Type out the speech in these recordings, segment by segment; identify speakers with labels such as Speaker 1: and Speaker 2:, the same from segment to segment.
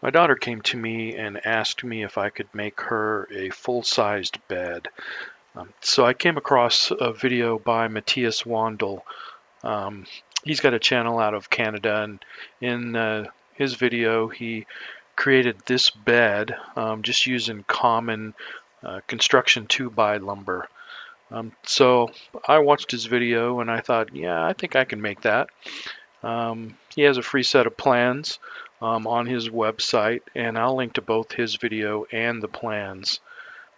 Speaker 1: My daughter came to me and asked me if I could make her a full-sized bed. So I came across a video by Matthias Wandel. Um, he's got a channel out of Canada, and in his video, he created this bed just using common construction 2x lumber. So I watched his video and I thought, yeah, I think I can make that. He has a free set of plans on his website, and I'll link to both his video and the plans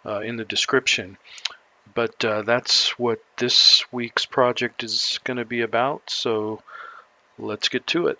Speaker 1: in the description. But that's what this week's project is going to be about, so let's get to it.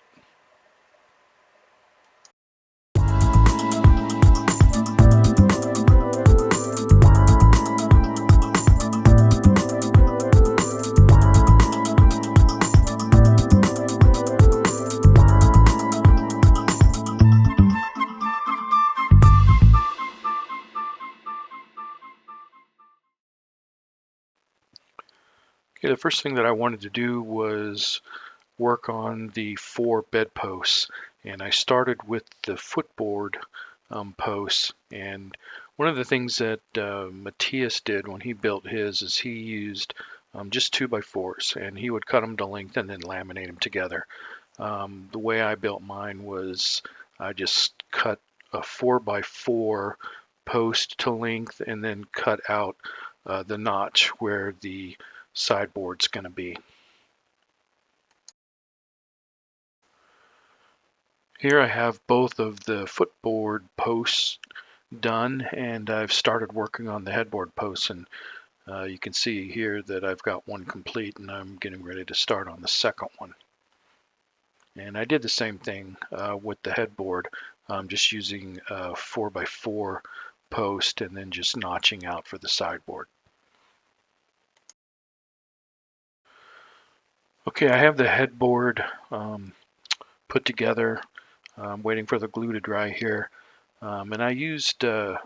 Speaker 1: Okay, the first thing that I wanted to do was work on the 4 bedposts, and I started with the footboard posts. And one of the things that Matthias did when he built his is he used just 2x4s, and he would cut them to length and then laminate them together. The way I built mine was I just cut a 4x4 post to length and then cut out the notch where the sideboard's going to be. Here I have both of the footboard posts done, and I've started working on the headboard posts, and you can see here that I've got one complete and I'm getting ready to start on the second one. And I did the same thing with the headboard, just using a 4x4 post and then just notching out for the sideboard. Okay, I have the headboard put together. I'm waiting for the glue to dry here. And I used a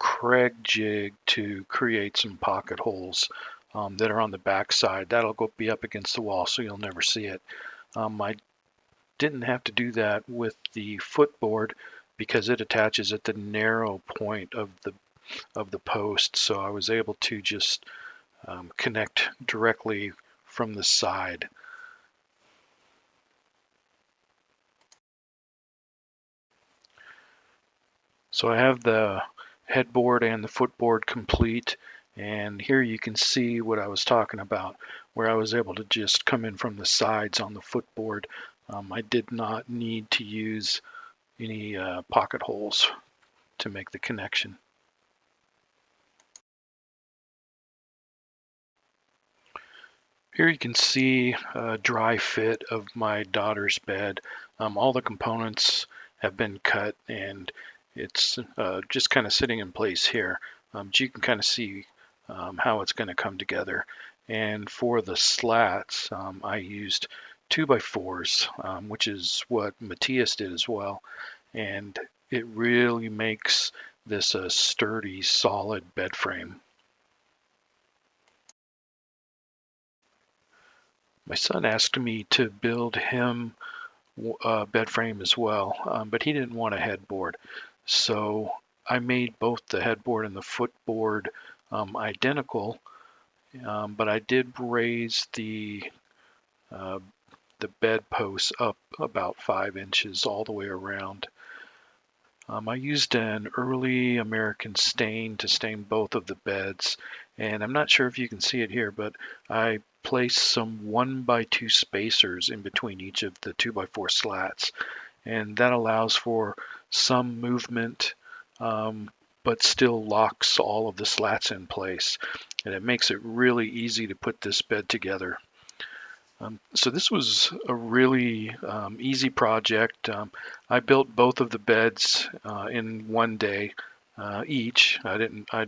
Speaker 1: Craig jig to create some pocket holes that are on the back side. That'll be up against the wall so you'll never see it. I didn't have to do that with the footboard because it attaches at the narrow point of the post, so I was able to just connect directly from the side. So I have the headboard and the footboard complete, and here you can see what I was talking about, where I was able to just come in from the sides on the footboard. I did not need to use any pocket holes to make the connection. Here you can see a dry fit of my daughter's bed. All the components have been cut and it's just kind of sitting in place here. But you can kind of see how it's going to come together. And for the slats, I used 2x4s, which is what Matthias did as well. And it really makes this a sturdy, solid bed frame. My son asked me to build him a bed frame as well, but he didn't want a headboard. So I made both the headboard and the footboard identical, but I did raise the bed posts up about 5 inches all the way around. I used an early American stain to stain both of the beds, and I'm not sure if you can see it here, but I placed some 1x2 spacers in between each of the 2x4 slats, and that allows for some movement, but still locks all of the slats in place, and it makes it really easy to put this bed together. So this was a really easy project. I built both of the beds in one day each. I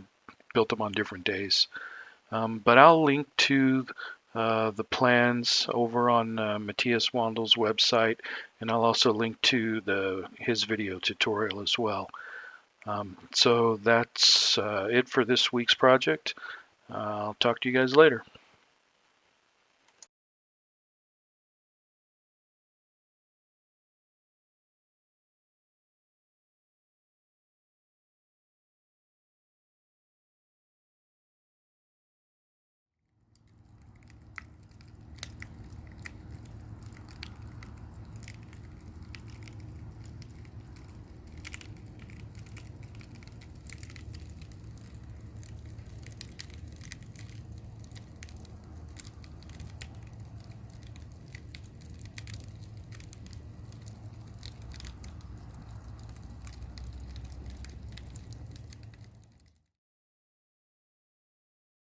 Speaker 1: built them on different days. But I'll link to the plans over on Matthias Wandel's website, and I'll also link to his video tutorial as well. So that's it for this week's project. I'll talk to you guys later.